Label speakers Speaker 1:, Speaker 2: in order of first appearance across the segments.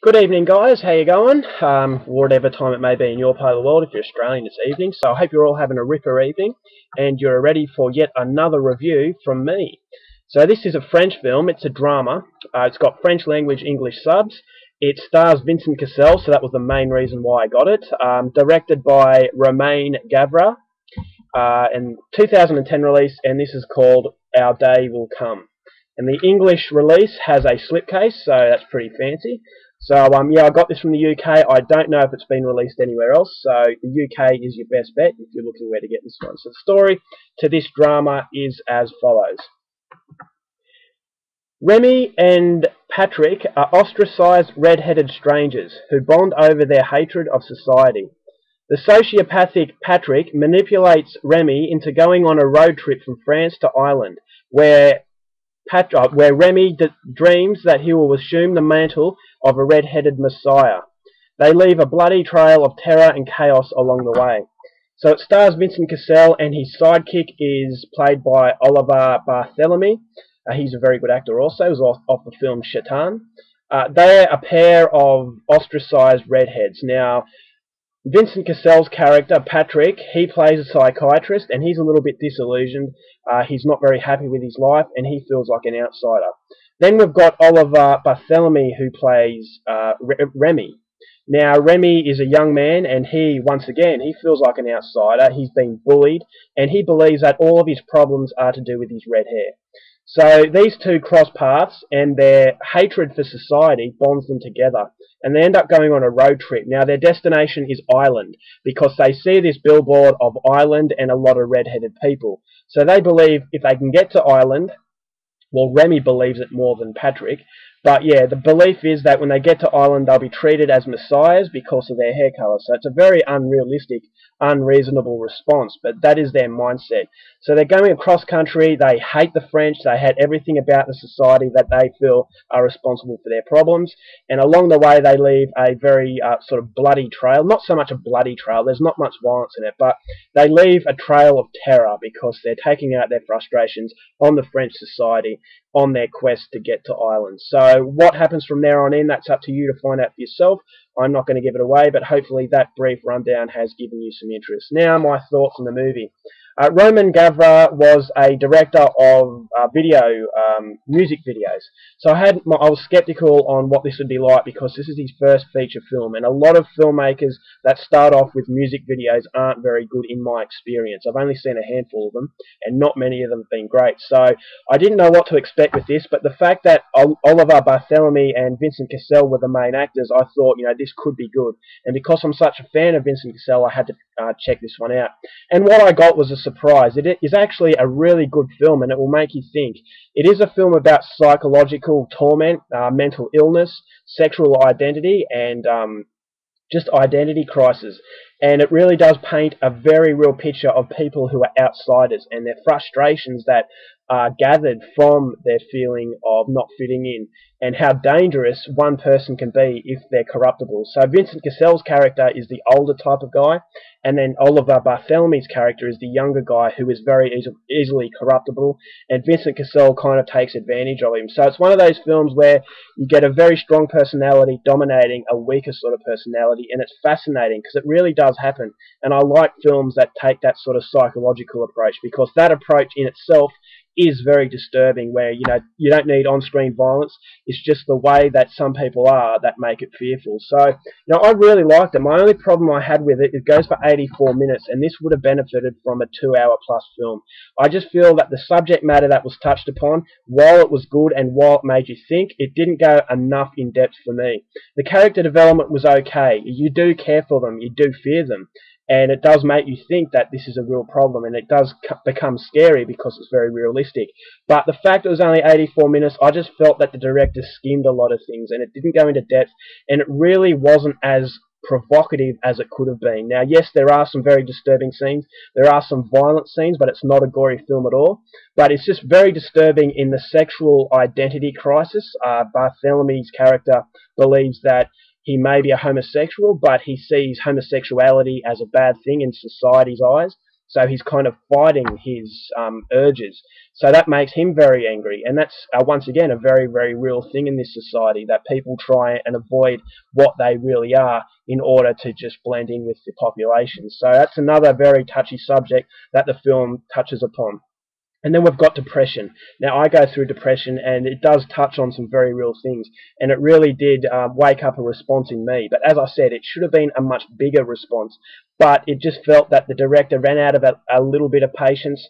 Speaker 1: Good evening, guys. How you going? Whatever time it may be in your part of the world, if you're Australian, it's evening. So I hope you're all having a ripper evening, and you're ready for yet another review from me. So this is a French film. It's a drama. It's got French language, English subs. It stars Vincent Cassel, so that was the main reason why I got it. Directed by Romain Gavras, and 2010 release, and this is called Our Day Will Come. And the English release has a slipcase, so that's pretty fancy. So yeah, I got this from the UK. I don't know if it's been released anywhere else, so the UK is your best bet if you're looking where to get this one. So the story to this drama is as follows. Remy and Patrick are ostracized red-headed strangers who bond over their hatred of society. The sociopathic Patrick manipulates Remy into going on a road trip from France to Ireland, where Remy dreams that he will assume the mantle of a red-headed messiah. They leave a bloody trail of terror and chaos along the way. So it stars Vincent Cassel, and his sidekick is played by Oliver Barthélemy. He's a very good actor also. He was off the film Shaitan. They're a pair of ostracized redheads. Now, Vincent Cassel's character, Patrick, he plays a psychiatrist, and he's a little bit disillusioned. He's not very happy with his life, and he feels like an outsider. Then we've got Oliver Barthélemy, who plays Remy. Now, Remy is a young man, and once again, he feels like an outsider. He's been bullied, and he believes that all of his problems are to do with his red hair. So these two cross paths, and their hatred for society bonds them together, and they end up going on a road trip. Now, their destination is Ireland, because they see this billboard of Ireland and a lot of red-headed people. So they believe if they can get to Ireland, well, Remy believes it more than Patrick, but yeah, the belief is that when they get to Ireland, they'll be treated as messiahs because of their hair colour. So it's a very unrealistic, unreasonable response, but that is their mindset. So they're going across country, they hate the French, they hate everything about the society that they feel are responsible for their problems, and along the way they leave a very sort of bloody trail. Not so much a bloody trail, there's not much violence in it, but they leave a trail of terror because they're taking out their frustrations on the French society on their quest to get to Ireland. So what happens from there on in, that's up to you to find out for yourself. I'm not going to give it away, but hopefully that brief rundown has given you some interest. Now, my thoughts on the movie. Romain Gavras was a director of music videos. So I was skeptical on what this would be like because this is his first feature film, and a lot of filmmakers that start off with music videos aren't very good in my experience. I've only seen a handful of them, and not many of them have been great. So I didn't know what to expect with this, but the fact that Oliver Barthélemy and Vincent Cassel were the main actors, I thought, this could be good. And because I'm such a fan of Vincent Cassel, I had to check this one out. And what I got was a surprise. It is actually a really good film, and it will make you think. It is a film about psychological torment, mental illness, sexual identity, and just identity crisis. And it really does paint a very real picture of people who are outsiders and their frustrations that are gathered from their feeling of not fitting in, and how dangerous one person can be if they're corruptible. So Vincent Cassel's character is the older type of guy, and then Oliver Barthélemy's character is the younger guy who is very easily corruptible, and Vincent Cassel kind of takes advantage of him. So it's one of those films where you get a very strong personality dominating a weaker sort of personality, and it's fascinating because it really does happen. And I like films that take that sort of psychological approach, because that approach in itself is very disturbing, where you don't need on-screen violence. It's just the way that some people are that make it fearful. So I really liked it. My only problem I had with it, it goes for 84 minutes, and this would have benefited from a 2-hour plus film. I just feel that the subject matter that was touched upon, while it was good and while it made you think, it didn't go enough in depth for me. The character development was okay. You do care for them, you do fear them, and it does make you think that this is a real problem, and it does become scary because it's very realistic. But the fact it was only 84 minutes, I just felt that the director skimmed a lot of things, and it didn't go into depth, and it really wasn't as provocative as it could have been. Now, yes, there are some very disturbing scenes, there are some violent scenes, but it's not a gory film at all. But it's just very disturbing in the sexual identity crisis. Barthélemy's character believes that he may be a homosexual, but he sees homosexuality as a bad thing in society's eyes. So he's kind of fighting his urges. So that makes him very angry, and that's once again a very, very real thing in this society, that people try and avoid what they really are in order to just blend in with the population. So that's another very touchy subject that the film touches upon. And then we've got depression. Now, I go through depression, and it does touch on some very real things, and it really did wake up a response in me. But as I said, it should have been a much bigger response, but it just felt that the director ran out of a little bit of patience.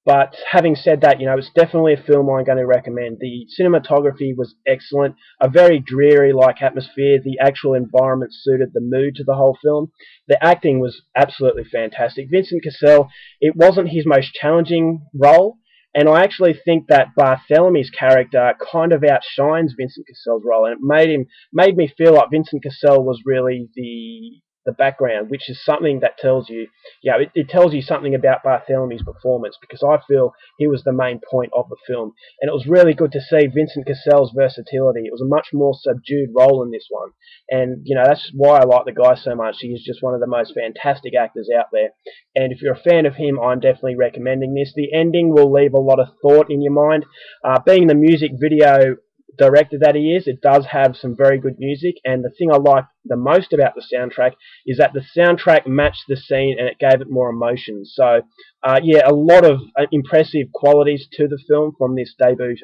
Speaker 1: But having said that, it's definitely a film I'm going to recommend. The cinematography was excellent, a very dreary-like atmosphere. The actual environment suited the mood to the whole film. The acting was absolutely fantastic. Vincent Cassel, it wasn't his most challenging role, and I actually think that Barthelemy's character kind of outshines Vincent Cassel's role, and it made me feel like Vincent Cassel was really the background, which is something that tells you, it tells you something about Barthelemy's performance, because I feel he was the main point of the film, and it was really good to see Vincent Cassel's versatility. It was a much more subdued role in this one, and that's why I like the guy so much. He is just one of the most fantastic actors out there, and if you're a fan of him, I'm definitely recommending this. The ending will leave a lot of thought in your mind. Being the music video director that he is, it does have some very good music, and the thing I like the most about the soundtrack is that the soundtrack matched the scene and it gave it more emotion. So yeah, a lot of impressive qualities to the film from this debut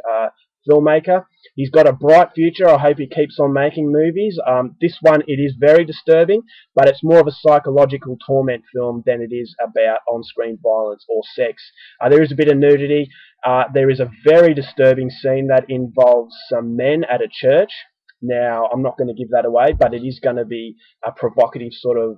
Speaker 1: filmmaker. He's got a bright future. I hope he keeps on making movies. This one, it is very disturbing, but it's more of a psychological torment film than it is about on-screen violence or sex. There is a bit of nudity. There is a very disturbing scene that involves some men at a church. Now, I'm not going to give that away, but it is going to be a provocative sort of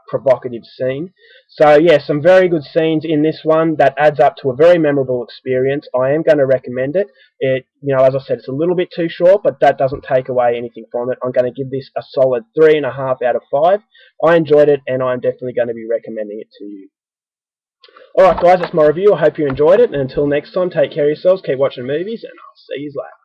Speaker 1: provocative scene. So yeah, some very good scenes in this one that adds up to a very memorable experience. I am going to recommend it. As I said, it's a little bit too short, but that doesn't take away anything from it. I'm going to give this a solid 3.5 out of 5. I enjoyed it, and I'm definitely going to be recommending it to you. Alright guys, that's my review. I hope you enjoyed it, and until next time, take care of yourselves, keep watching movies, and I'll see you later.